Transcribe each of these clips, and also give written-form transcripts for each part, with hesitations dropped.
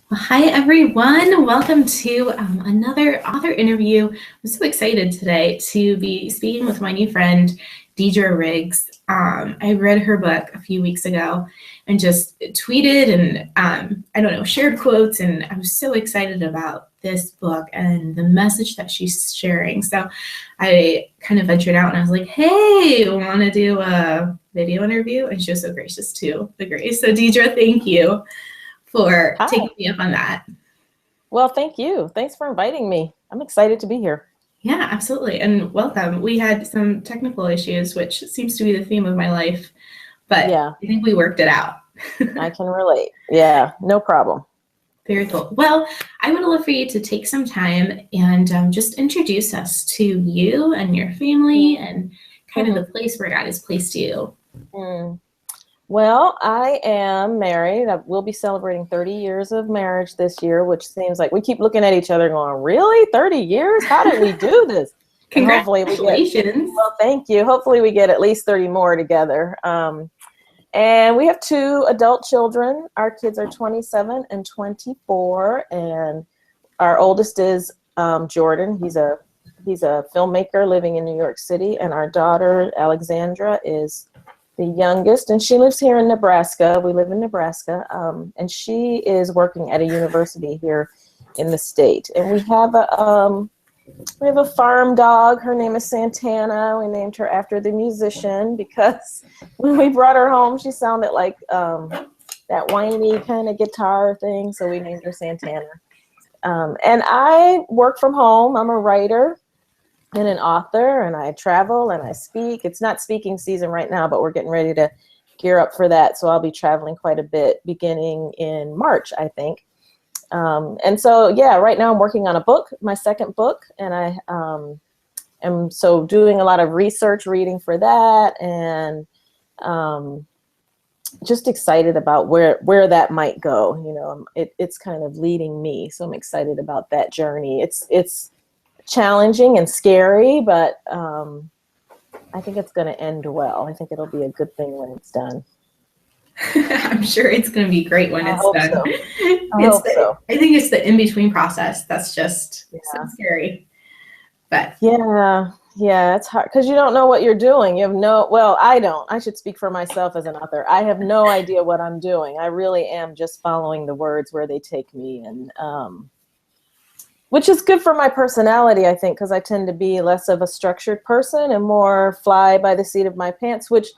Well, hi, everyone. Welcome to another author interview. I'm so excited today to be speaking with my new friend, Deidra Riggs. I read her book a few weeks ago and just tweeted and, I don't know, shared quotes. And I was so excited about this book and the message that she's sharing. So I kind of ventured out and I was like, hey, want to do a video interview? And she was so gracious to agree. So Deidra, thank you for Hi. taking me up on that. Well, thank you. Thanks for inviting me. I'm excited to be here. Yeah, absolutely. And welcome. We had some technical issues, which seems to be the theme of my life, but Yeah, I think we worked it out. I can relate. Yeah, no problem. Very cool. Well, I would love for you to take some time and just introduce us to you and your family and kind of the place where God has placed you. Mm. Well, I am married. I will be celebrating 30 years of marriage this year, which seems like we keep looking at each other going, really? 30 years? How did we do this? And hopefully we get, Congratulations. well, thank you. Hopefully we get at least 30 more together. And we have 2 adult children. Our kids are 27 and 24, and our oldest is Jordan. He's a filmmaker living in New York City, and our daughter Alexandra is the youngest, and she lives here in Nebraska. We live in Nebraska, and she is working at a university here in the state. And we have a farm dog. Her name is Santana. We named her after the musician because when we brought her home, she sounded like that whiny kind of guitar thing, so we named her Santana. And I work from home. I'm a writer and an author, and I travel and I speak. It's not speaking season right now, but we're getting ready to gear up for that. So I'll be traveling quite a bit beginning in March, I think. And so, yeah, right now I'm working on a book, my second book, and I am so doing a lot of research reading for that, and just excited about where that might go. You know, it's kind of leading me, so I'm excited about that journey. It's challenging and scary, but I think it's going to end well. I think it'll be a good thing when it's done. I'm sure it's going to be great when it's done. So. I hope so. I think it's the in-between process that's just so scary. But yeah, it's hard because you don't know what you're doing. You have I don't. I should speak for myself as an author. I have no idea what I'm doing. I really am just following the words where they take me, and which is good for my personality, I think, because I tend to be less of a structured person and more fly by the seat of my pants, which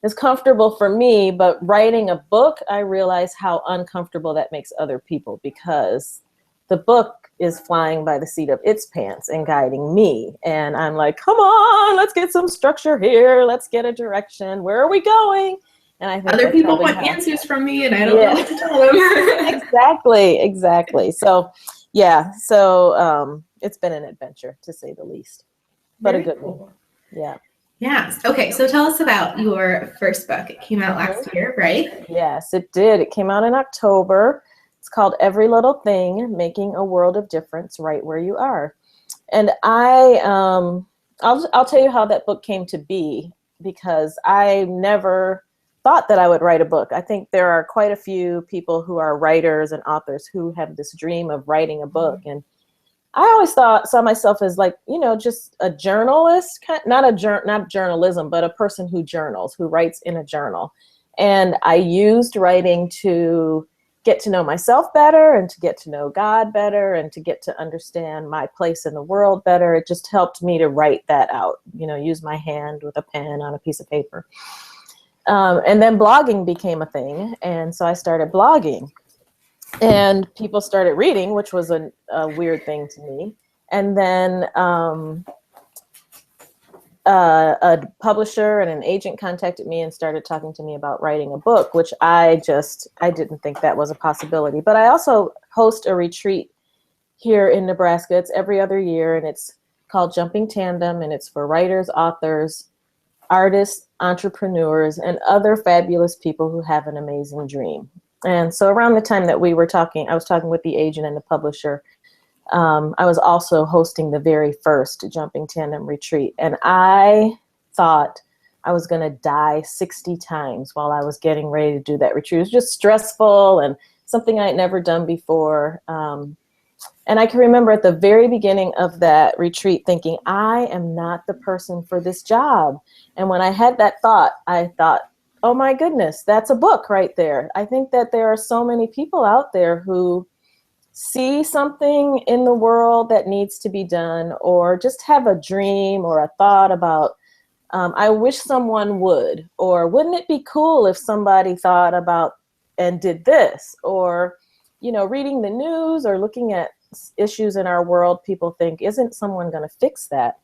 is comfortable for me. But writing a book, I realize how uncomfortable that makes other people, because the book is flying by the seat of its pants and guiding me. And I'm like, come on, let's get some structure here. Let's get a direction. Where are we going? And I think other people want answers from me, and I don't know what to tell them. Exactly. So, yeah. So it's been an adventure, to say the least, but a good one. Yeah. Yeah. Okay. So tell us about your first book. It came out last year, right? Yes, it did. It came out in October. It's called Every Little Thing, Making a World of Difference Right Where You Are. And I'll tell you how that book came to be, because I never thought that I would write a book. I think there are quite a few people who are writers and authors who have this dream of writing a book. And I always saw myself as, like, you know, just a journalist, not journalism, but a person who journals, who writes in a journal. And I used writing to get to know myself better, and to get to know God better, and to get to understand my place in the world better. It just helped me to write that out, you know, use my hand with a pen on a piece of paper. And then blogging became a thing. And so I started blogging, and people started reading, which was a weird thing to me. And then a publisher and an agent contacted me and started talking to me about writing a book, which I didn't think that was a possibility. But I also host a retreat here in Nebraska. It's every other year, and it's called Jumping Tandem, and it's for writers, authors, artists, entrepreneurs, and other fabulous people who have an amazing dream. And so around the time that I was talking with the agent and the publisher, I was also hosting the very first Jumping Tandem retreat. And I thought I was going to die 60 times while I was getting ready to do that retreat. It was just stressful and something I had never done before. And I can remember at the very beginning of that retreat thinking, I am not the person for this job. And when I had that thought, I thought, oh my goodness, that's a book right there. I think that there are so many people out there who see something in the world that needs to be done, or just have a dream or a thought about, I wish someone would, or wouldn't it be cool if somebody thought about and did this, or, you know, reading the news or looking at issues in our world, people think, isn't someone going to fix that?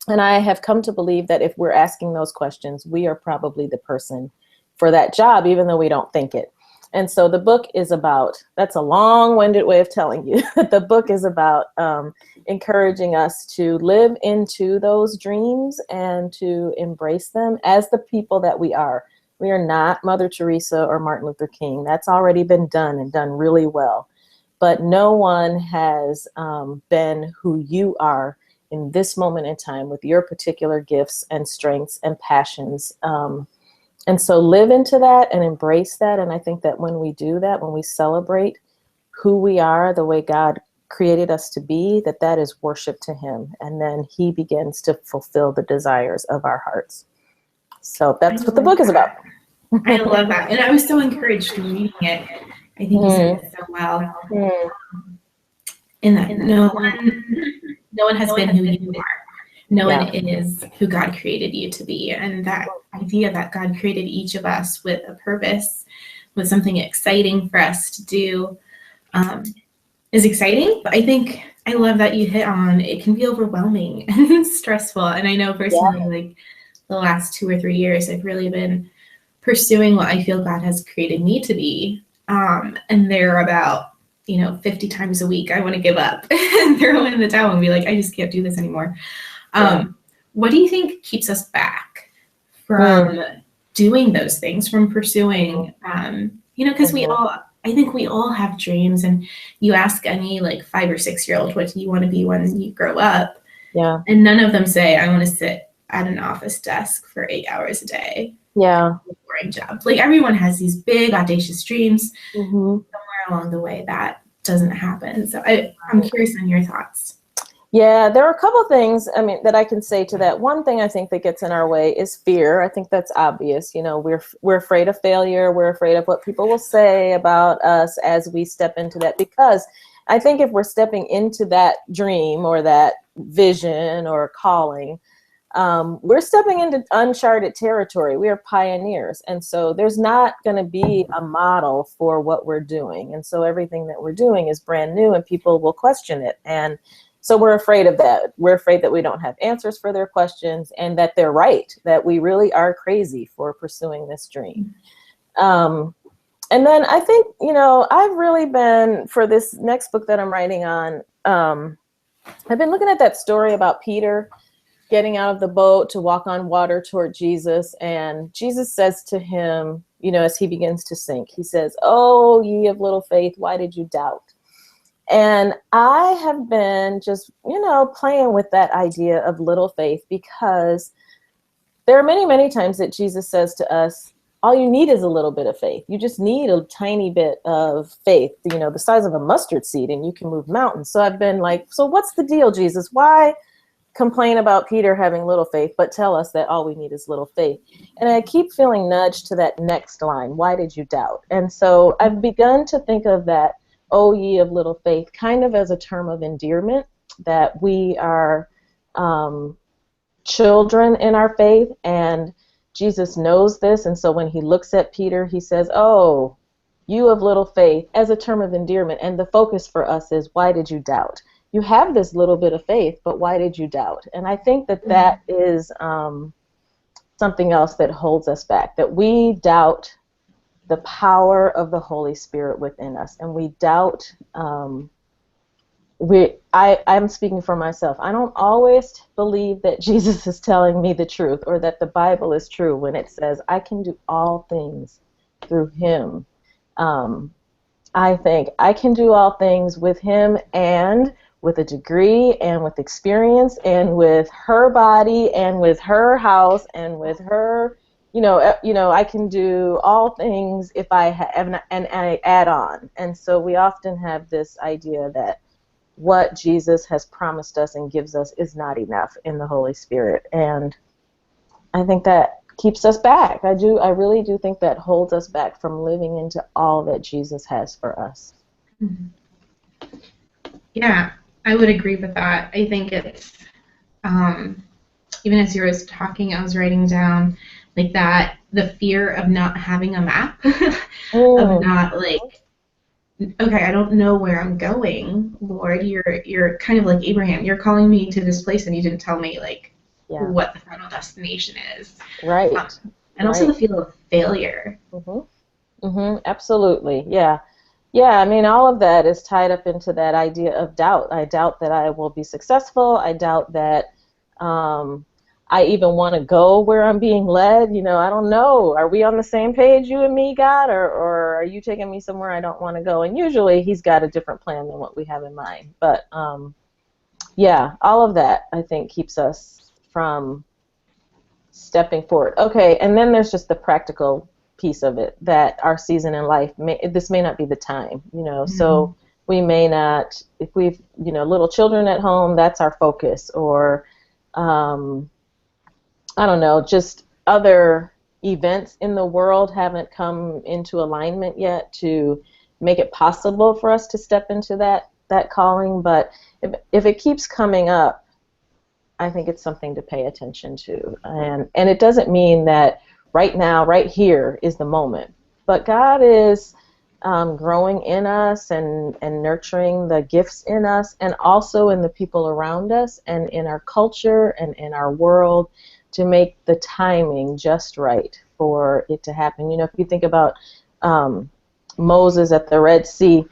And I have come to believe that if we're asking those questions, we are probably the person for that job, even though we don't think it. And so the book is about, that's a long-winded way of telling you, the book is about encouraging us to live into those dreams and to embrace them as the people that we are. We are not Mother Teresa or Martin Luther King. That's already been done and done really well. But no one has been who you are in this moment in time with your particular gifts and strengths and passions. And so live into that and embrace that. And I think that when we do that, when we celebrate who we are, the way God created us to be, that is worship to him. And then he begins to fulfill the desires of our hearts. So that's what the book is about. I love that. And I was so encouraged reading it. I think you said it so well. In that no one has been who you are. No one is who God created you to be. And that idea that God created each of us with a purpose, with something exciting for us to do, is exciting. But I think I love that you hit on, it can be overwhelming and stressful. And I know personally, like the last 2 or 3 years, I've really been pursuing what I feel God has created me to be. And they're about, 50 times a week, I want to give up and throw in the towel and be like, I just can't do this anymore. What do you think keeps us back from doing those things, from pursuing, because I think we all have dreams, and you ask any like 5 or 6 year old, what do you want to be when you grow up? Yeah. And none of them say, I want to sit at an office desk for 8 hours a day. Yeah. Boring job. Like everyone has these big audacious dreams. Somewhere along the way that doesn't happen. So I'm curious on your thoughts. Yeah, there are a couple things, that I can say to that. One thing I think that gets in our way is fear. I think that's obvious. We're afraid of failure. We're afraid of what people will say about us as we step into that, because I think if we're stepping into that dream or that vision or calling, we're stepping into uncharted territory. We are pioneers. And so there's not going to be a model for what we're doing. And so everything that we're doing is brand new and people will question it. And so we're afraid of that. We're afraid that we don't have answers for their questions and that they're right, that we really are crazy for pursuing this dream. And then I think, I've really been, for this next book that I'm writing on, I've been looking at that story about Peter getting out of the boat to walk on water toward Jesus. And Jesus says to him, as he begins to sink, he says, "Oh, ye of little faith, why did you doubt?" And I have been just, playing with that idea of little faith, because there are many, many times that Jesus says to us, all you need is a little bit of faith. You just need a tiny bit of faith, the size of a mustard seed, and you can move mountains. So I've been like, so what's the deal, Jesus? Why complain about Peter having little faith, but tell us that all we need is little faith? And I keep feeling nudged to that next line, why did you doubt? And so I've begun to think of that, "O ye of little faith," kind of as a term of endearment, that we are children in our faith, and Jesus knows this. And so when he looks at Peter, he says, "Oh, you of little faith," as a term of endearment. And the focus for us is, why did you doubt? You have this little bit of faith, but why did you doubt? And I think that is something else that holds us back, that we doubt the power of the Holy Spirit within us, and we doubt. I'm speaking for myself. I don't always believe that Jesus is telling me the truth, or that the Bible is true when it says I can do all things through him. I think I can do all things with him, and with a degree, and with experience, and with her body, and with her house, and with her I can do all things if I have, and I add on. And so we often have this idea that what Jesus has promised us and gives us is not enough in the Holy Spirit. And I think that keeps us back. I really do think that holds us back from living into all that Jesus has for us. Mm-hmm. Yeah, I would agree with that. I think it's, even as you were talking, I was writing down like that, the fear of not having a map, of not like, okay, I don't know where I'm going, Lord. You're kind of like Abraham. You're calling me to this place and you didn't tell me like what the final destination is. Right. And also the feel of failure. Absolutely. Yeah. Yeah, I mean, all of that is tied up into that idea of doubt. I doubt that I will be successful. I doubt that I even want to go where I'm being led. I don't know. Are we on the same page, you and me, God, or are you taking me somewhere I don't want to go? And usually he's got a different plan than what we have in mind. But, yeah, all of that, I think, keeps us from stepping forward. Okay, and then there's just the practical piece of it, that our season in life, this may not be the time, so we may not, if we've, little children at home, that's our focus, or I don't know, just other events in the world haven't come into alignment yet to make it possible for us to step into that calling. But if it keeps coming up, I think it's something to pay attention to. And it doesn't mean that right now, right here is the moment. But God is growing in us and nurturing the gifts in us, and also in the people around us and in our culture and in our world, to make the timing just right for it to happen. If you think about Moses at the Red Sea,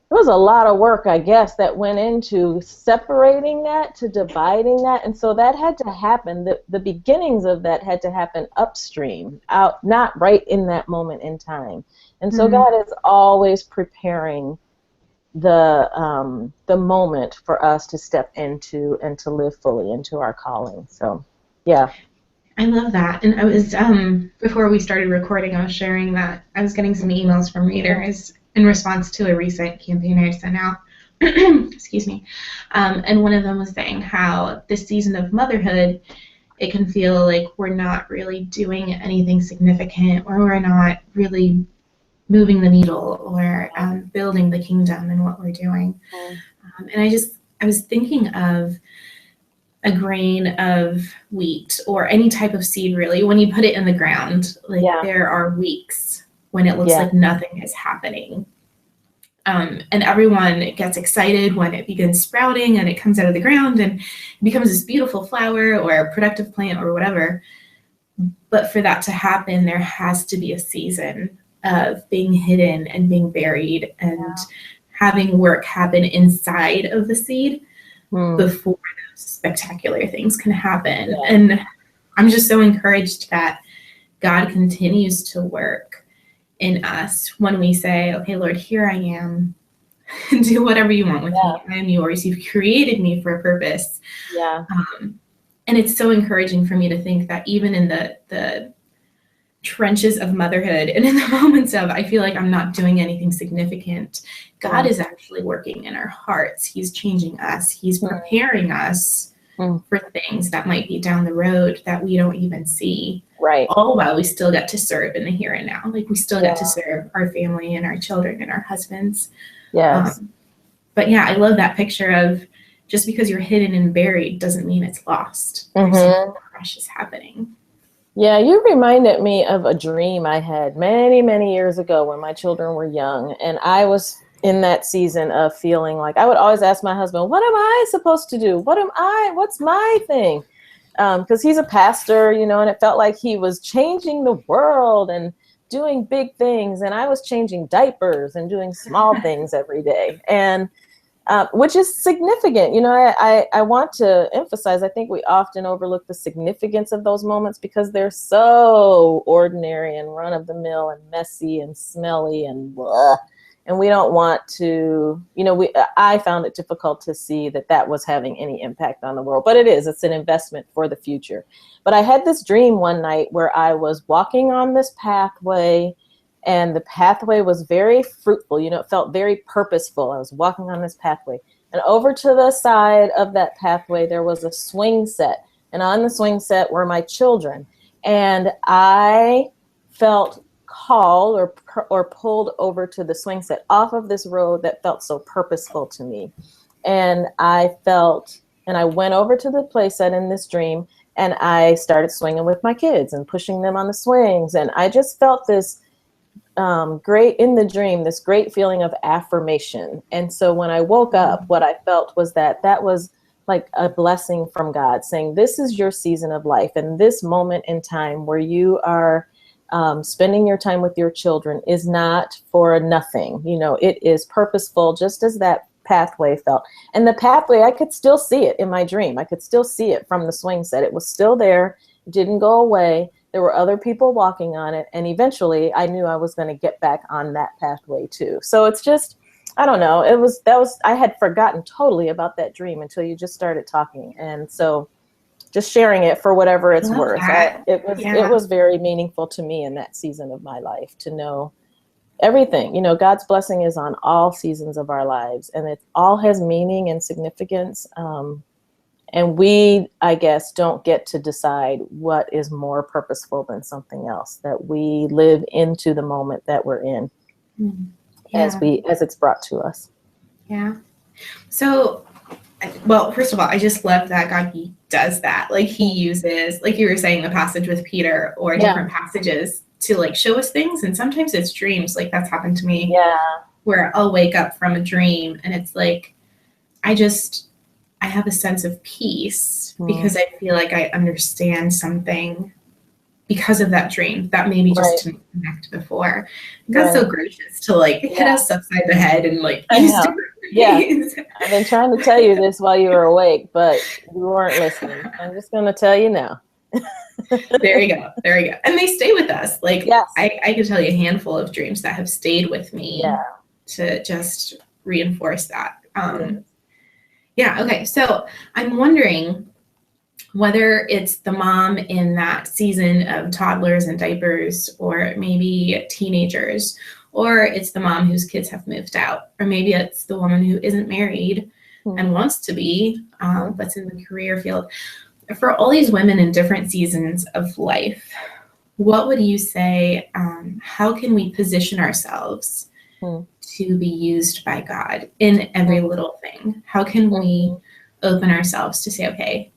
there was a lot of work, I guess, that went into separating that, to dividing that, and so that had to happen. The beginnings of that had to happen upstream, not right in that moment in time. And so God is always preparing the moment for us to step into and to live fully into our calling. So, yeah. I love that. And I was, before we started recording, I was sharing that I was getting some emails from readers in response to a recent campaign I sent out. Excuse me. And one of them was saying how this season of motherhood, it can feel like we're not really doing anything significant, or we're not really moving the needle, or building the kingdom in what we're doing. And I was thinking of a grain of wheat, or any type of seed, really, when you put it in the ground, like there are weeks when it looks like nothing is happening. And everyone gets excited when it begins sprouting and it comes out of the ground and it becomes this beautiful flower or a productive plant or whatever. But for that to happen, there has to be a season of being hidden and being buried and having work happen inside of the seed before those spectacular things can happen. And I'm just so encouraged that God continues to work in us when we say, okay, Lord, here I am. Do whatever you want with me. I am yours. You've created me for a purpose. And it's so encouraging for me to think that even in the trenches of motherhood and in the moments of, I feel like I'm not doing anything significant, God is actually working in our hearts. He's changing us. He's preparing us for things that might be down the road that we don't even see. All while we still get to serve in the here and now. Like, we still get to serve our family and our children and our husbands. But yeah, I love that picture of, just because you're hidden and buried doesn't mean it's lost. There's something precious happening. Yeah, you reminded me of a dream I had many, many years ago when my children were young. And I was in that season of feeling like, I would always ask my husband, what am I supposed to do? What's my thing? Because he's a pastor, and it felt like he was changing the world and doing big things. And I was changing diapers and doing small things every day. And which is significant. I want to emphasize, I think we often overlook the significance of those moments because they're so ordinary and run-of-the-mill and messy and smelly and blah. And we don't want to, I found it difficult to see that that was having any impact on the world, but it's an investment for the future. But I had this dream one night where I was walking on this pathway, and the pathway was very fruitful. It felt very purposeful. I was walking on this pathway, and over to the side of that pathway, there was a swing set. And on the swing set were my children. And I felt called or pulled over to the swing set off of this road that felt so purposeful to me. And I went over to the play set in this dream, and I started swinging with my kids and pushing them on the swings. And I just felt this this great feeling of affirmation. And so when I woke up, what I felt was that was like a blessing from God, saying, this is your season of life. And this moment in time where you are spending your time with your children is not for nothing. It is purposeful, just as that pathway felt. And the pathway, I could still see it in my dream. I could still see it from the swing set. It was still there, didn't go away. There were other people walking on it. And eventually I knew I was going to get back on that pathway too. So it's just, I don't know. I had forgotten totally about that dream until you just started talking. And so just sharing it for whatever it's worth. It was very meaningful to me in that season of my life to know everything. God's blessing is on all seasons of our lives, and it all has meaning and significance. And we, I guess, don't get to decide what is more purposeful than something else, that we live into the moment that we're in as it's brought to us. Yeah. So, well, first of all, I just love that God, he does that. Like he uses, like you were saying, the passage with Peter or different passages to like show us things. And sometimes it's dreams. Like that's happened to me. Yeah. Where I'll wake up from a dream and it's like, I have a sense of peace because I feel like I understand something because of that dream that maybe just didn't connect before. God's so gracious to like hit us upside the head and like use different ways. I've been trying to tell you this while you were awake, but you weren't listening. I'm just going to tell you now. There you go. And they stay with us. Like I could tell you a handful of dreams that have stayed with me to just reinforce that. Okay. So I'm wondering whether it's the mom in that season of toddlers and diapers, or maybe teenagers, or it's the mom whose kids have moved out, or maybe it's the woman who isn't married and wants to be, but's in the career field. For all these women in different seasons of life, what would you say, how can we position ourselves to be used by God in every little thing? How can we open ourselves to say, okay,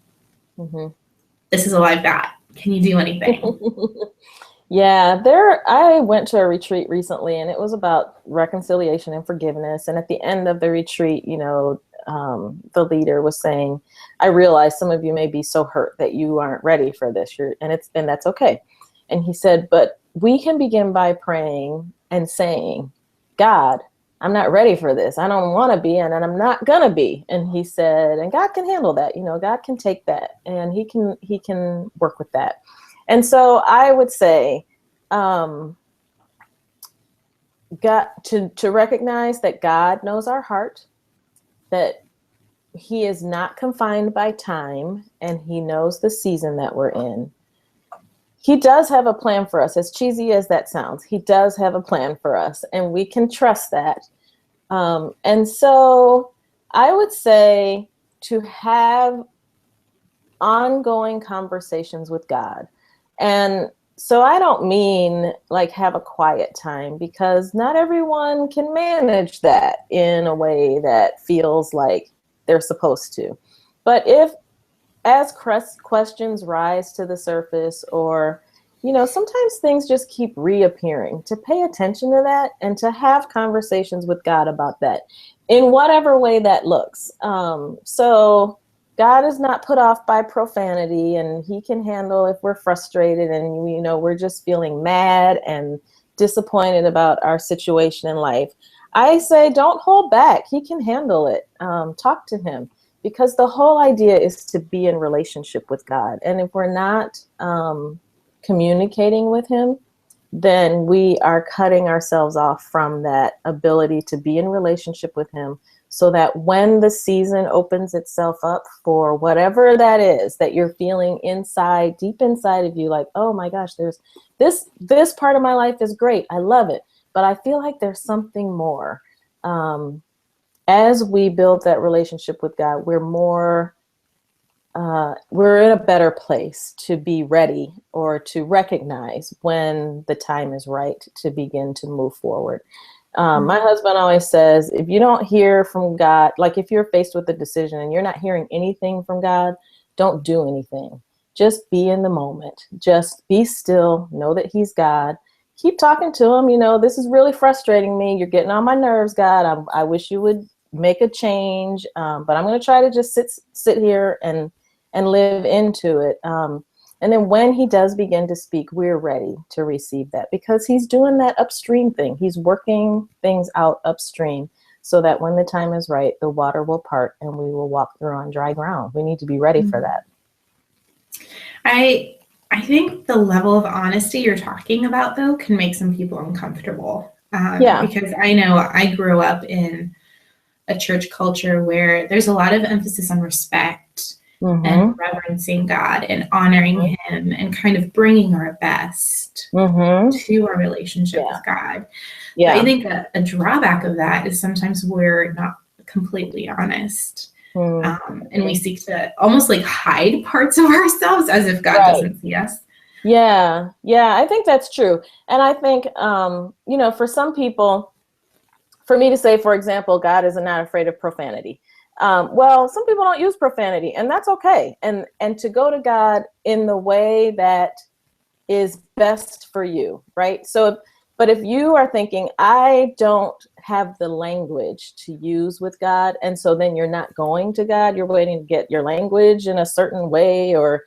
this is a live God. Can you do anything? I went to a retreat recently, and it was about reconciliation and forgiveness. And at the end of the retreat, the leader was saying, I realize some of you may be so hurt that you aren't ready for this. And that's okay. And he said, but we can begin by praying and saying, God, I'm not ready for this. I don't want to be, and I'm not going to be. And he said, and God can handle that. God can take that, and he can work with that. And so I would say, God, to recognize that God knows our heart, that he is not confined by time, and he knows the season that we're in. He does have a plan for us, as cheesy as that sounds. He does have a plan for us, and we can trust that. And so I would say to have ongoing conversations with God. And so I don't mean like have a quiet time, because not everyone can manage that in a way that feels like they're supposed to. But if, as questions rise to the surface, or, sometimes things just keep reappearing, to pay attention to that and to have conversations with God about that in whatever way that looks. So God is not put off by profanity, and he can handle if we're frustrated and, we're just feeling mad and disappointed about our situation in life. I say, don't hold back. He can handle it. Talk to him. Because the whole idea is to be in relationship with God. And if we're not communicating with him, then we are cutting ourselves off from that ability to be in relationship with him, so that when the season opens itself up for whatever that is that you're feeling inside, deep inside of you, like, oh my gosh, there's this part of my life is great, I love it, but I feel like there's something more. As we build that relationship with God, we're in a better place to be ready or to recognize when the time is right to begin to move forward. My husband always says, if you don't hear from God, like if you're faced with a decision and you're not hearing anything from God, don't do anything. Just be in the moment. Just be still. Know that he's God. Keep talking to him. This is really frustrating me. You're getting on my nerves, God. I wish you would make a change. But I'm going to try to just sit here and live into it. And then when he does begin to speak, we're ready to receive that, because he's doing that upstream thing. He's working things out upstream so that when the time is right, the water will part and we will walk through on dry ground. We need to be ready for that. I think the level of honesty you're talking about, though, can make some people uncomfortable. Because I know I grew up in a church culture where there's a lot of emphasis on respect and reverencing God and honoring him and kind of bringing our best to our relationship with God. But I think a drawback of that is sometimes we're not completely honest. And we seek to almost like hide parts of ourselves as if God doesn't see us. Yeah, I think that's true. And I think, for some people, for me to say, for example, God is not afraid of profanity. Well, some people don't use profanity, and that's okay. And to go to God in the way that is best for you, right? But if you are thinking, I don't have the language to use with God, and so then you're not going to God, you're waiting to get your language in a certain way, or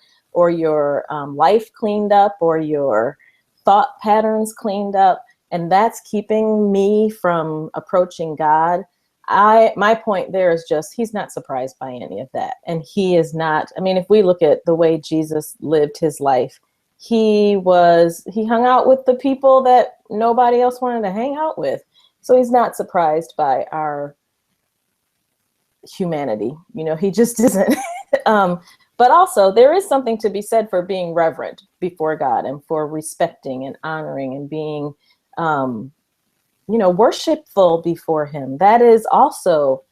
your life cleaned up, or your thought patterns cleaned up, and that's keeping me from approaching God. My point there is just, he's not surprised by any of that. And he is not, if we look at the way Jesus lived his life, he hung out with the people that nobody else wanted to hang out with. So he's not surprised by our humanity. He just isn't. But also there is something to be said for being reverent before God and for respecting and honoring and being, worshipful before him. That is also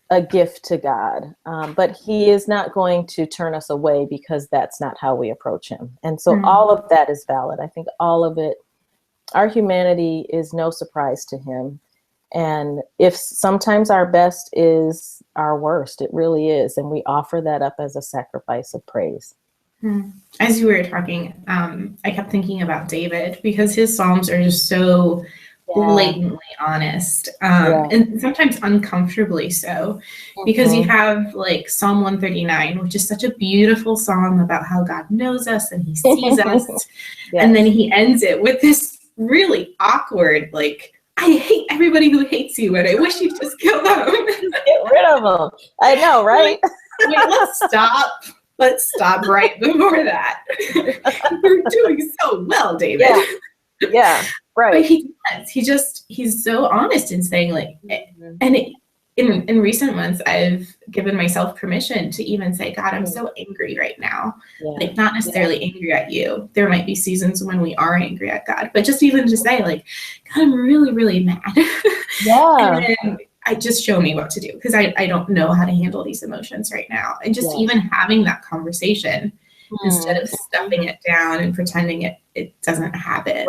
a gift to God. But he is not going to turn us away because that's not how we approach him. And so all of that is valid. I think all of it, our humanity is no surprise to him. And if sometimes our best is our worst, it really is. And we offer that up as a sacrifice of praise. As you were talking, I kept thinking about David, because his Psalms are just so blatantly honest, and sometimes uncomfortably so, because you have like Psalm 139, which is such a beautiful song about how God knows us and he sees us. And then he ends it with this really awkward, like, I hate everybody who hates you and I wish you'd just kill them. Get rid of them. I know, right? Let's stop right before that. You're doing so well, David. Yeah, right. But he's so honest in saying, like, and in recent months, I've given myself permission to even say, God, I'm so angry right now. Like, not necessarily angry at you. There might be seasons when we are angry at God, but just even to say, like, God, I'm really, really mad. And then just show me what to do, because I don't know how to handle these emotions right now. And just even having that conversation instead of stuffing it down and pretending it doesn't happen.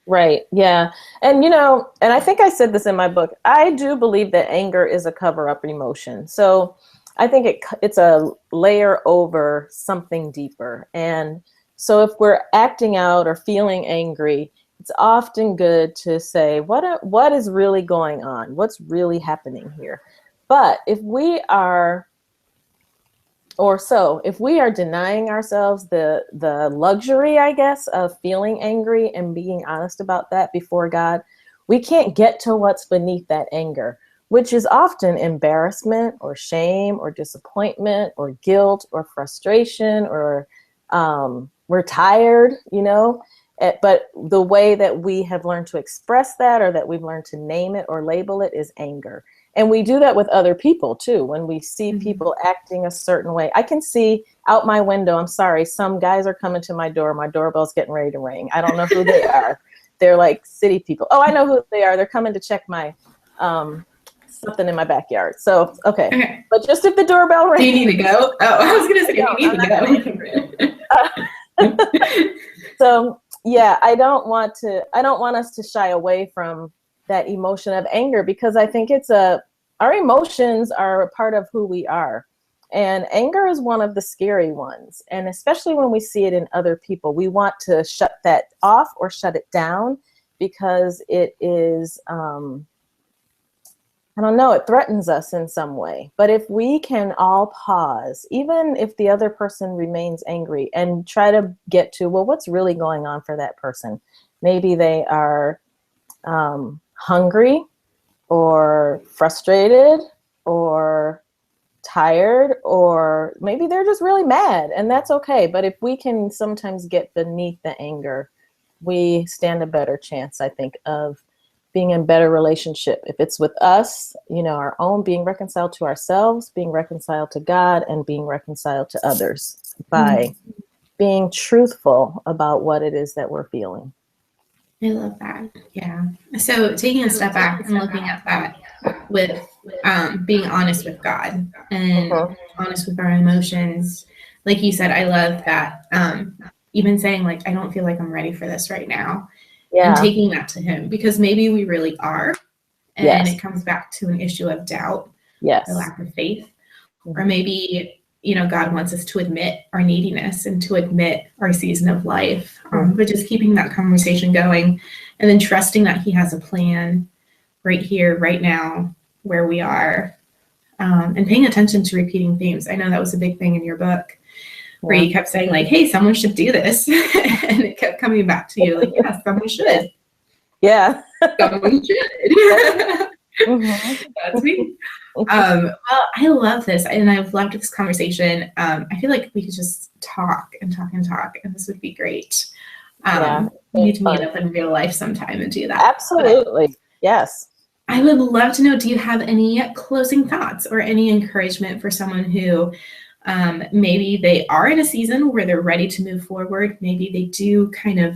Right. Yeah. And, and I think I said this in my book, I do believe that anger is a cover-up emotion. So I think it's a layer over something deeper. And so if we're acting out or feeling angry, it's often good to say, what is really going on? What's really happening here? But if we are denying ourselves the luxury, I guess, of feeling angry and being honest about that before God, we can't get to what's beneath that anger, which is often embarrassment or shame or disappointment or guilt or frustration or we're tired, But the way that we have learned to express that, or that we've learned to name it or label it, is anger. And we do that with other people too. When we see people acting a certain way, I can see out my window, I'm sorry, some guys are coming to my door. My doorbell's getting ready to ring. I don't know who they are. They're like city people. Oh, I know who they are. They're coming to check my something in my backyard. So, okay. But just if the doorbell rings. Do you need to go? Oh, I was going to say, you need to go. So, yeah, I don't want us to shy away from that emotion of anger, because I think our emotions are a part of who we are. And anger is one of the scary ones. And especially when we see it in other people, we want to shut that off or shut it down, because it is, I don't know, it threatens us in some way. But if we can all pause, even if the other person remains angry, and try to get to, well, what's really going on for that person? Maybe they are hungry, or frustrated, or tired, or maybe they're just really mad, and that's okay. But if we can sometimes get beneath the anger, we stand a better chance, I think, of being in better relationship. If it's with us, our own, being reconciled to ourselves, being reconciled to God, and being reconciled to others by being truthful about what it is that we're feeling. I love that. Yeah. So taking a step back and looking at that with being honest with God and honest with our emotions. Like you said, I love that. Even saying, like, I don't feel like I'm ready for this right now. Yeah. And taking that to him, because maybe we really are. And it comes back to an issue of doubt, or lack of faith. Or maybe, God wants us to admit our neediness and to admit our season of life. But just keeping that conversation going, and then trusting that he has a plan right here, right now, where we are, and paying attention to repeating themes. I know that was a big thing in your book, where you kept saying, like, hey, someone should do this. And it kept coming back to you, like, yeah, someone should. Yeah. Someone should. That's me. Well, I love this, and I've loved this conversation. I feel like we could just talk and talk and talk, and this would be great. We need to meet up in real life sometime and do that. Absolutely. Yes. I would love to know, do you have any closing thoughts or any encouragement for someone who maybe they are in a season where they're ready to move forward? Maybe they do kind of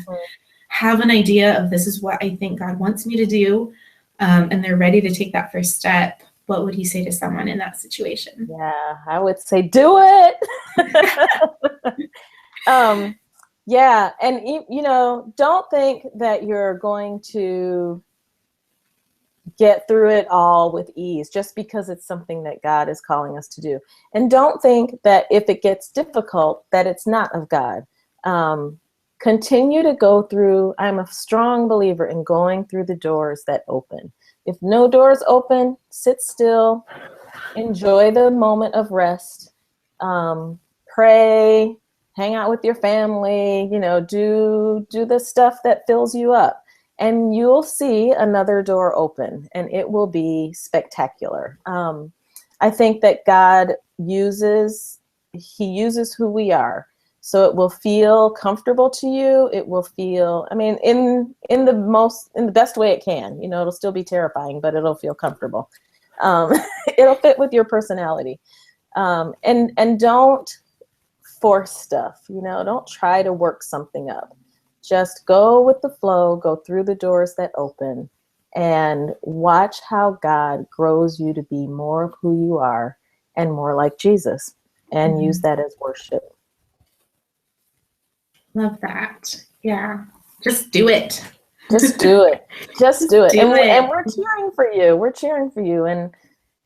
have an idea of, this is what I think God wants me to do, and they're ready to take that first step. What would you say to someone in that situation? Yeah, I would say do it. Yeah, and don't think that you're going to get through it all with ease just because it's something that God is calling us to do. And don't think that if it gets difficult that it's not of God. Continue to go through. I'm a strong believer in going through the doors that open. If no doors open, sit still, enjoy the moment of rest, pray, hang out with your family, do the stuff that fills you up, and you'll see another door open, and it will be spectacular. I think that God uses who we are. So it will feel comfortable to you. It will feel, in the best way it can. It'll still be terrifying, but it'll feel comfortable. It'll fit with your personality. And don't force stuff. Don't try to work something up. Just go with the flow. Go through the doors that open, and watch how God grows you to be more of who you are and more like Jesus. And use that as worship. Love that. Yeah. Just do it. Just do it. Just do it. And we're cheering for you. We're cheering for you. And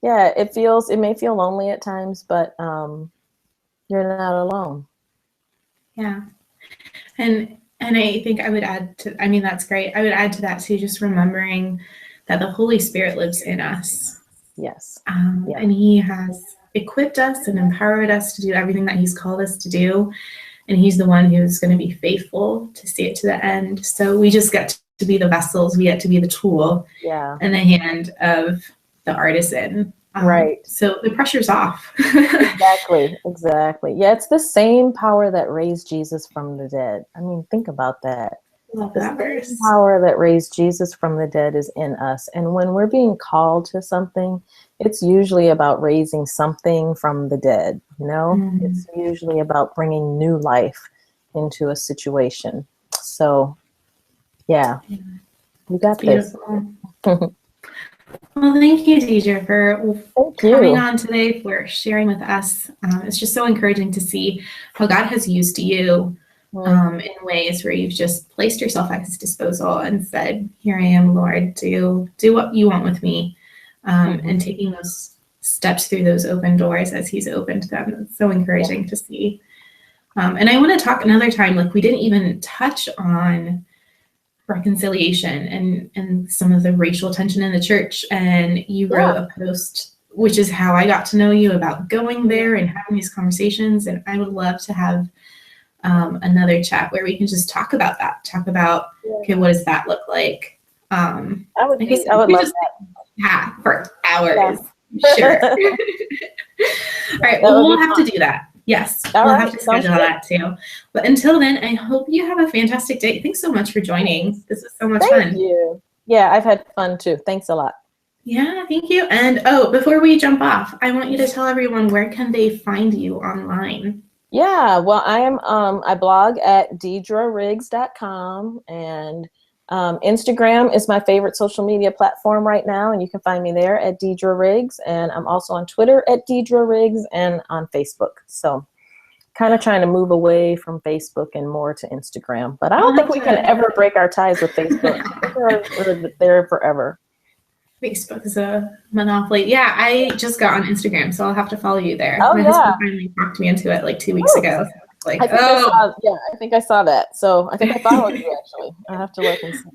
yeah, it may feel lonely at times, but you're not alone. Yeah. And I think I would add to, that's great. I would add to that too, just remembering that the Holy Spirit lives in us. Yes. And he has equipped us and empowered us to do everything that he's called us to do. And he's the one who's going to be faithful to see it to the end. So we just get to be the vessels. We get to be the tool in the hand of the artisan. Right. So the pressure's off. Exactly. Yeah, it's the same power that raised Jesus from the dead. Think about that. Love The that same verse. power that raised Jesus from the dead is in us. And when we're being called to something, it's usually about raising something from the dead, you know? It's usually about bringing new life into a situation. So, yeah, you got this. Beautiful. Well, thank you, Deidra, for Thank coming you. on today, for sharing with us. It's just so encouraging to see how God has used you in ways where you've just placed yourself at his disposal and said, here I am, Lord, do what you want with me. And taking those steps through those open doors as he's opened them. It's so encouraging to see. And I want to talk another time, like we didn't even touch on reconciliation and some of the racial tension in the church. And you wrote a post, which is how I got to know you, about going there and having these conversations. And I would love to have another chat where we can just talk about that, okay, what does that look like? I would love that. Yeah, for hours. Yeah. Sure. All right, well, we'll have to do that. Yes, we'll have to schedule that too. But until then, I hope you have a fantastic day. Thanks so much for joining. This was so much fun. Thank you. Yeah, I've had fun too. Thanks a lot. Yeah, thank you. And before we jump off, I want you to tell everyone, where can they find you online? Yeah, well, I blog at DeidraRiggs.com, and Instagram is my favorite social media platform right now, and you can find me there at Deidra Riggs, and I'm also on Twitter at Deidra Riggs and on Facebook. So kind of trying to move away from Facebook and more to Instagram, but I don't think we can ever break our ties with Facebook. We're there forever. Facebook is a monopoly. Yeah, I just got on Instagram, so I'll have to follow you there. Oh, My husband finally talked me into it like 2 weeks ago. So like, I think I saw that. So I think I followed you actually. I'll have to look and see.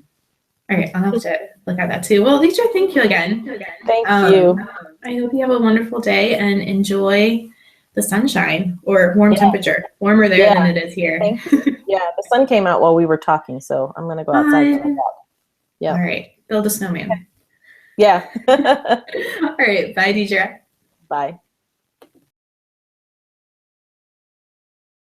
All right, I'll have to look at that too. Well, Deidra, thank you again. Thank you. I hope you have a wonderful day and enjoy the sunshine or warm temperature. Warmer there than it is here. Thank you. Yeah, the sun came out while we were talking, so I'm gonna go outside. Yeah. All right, build a snowman. Yeah. All right, bye, Deidra. Bye.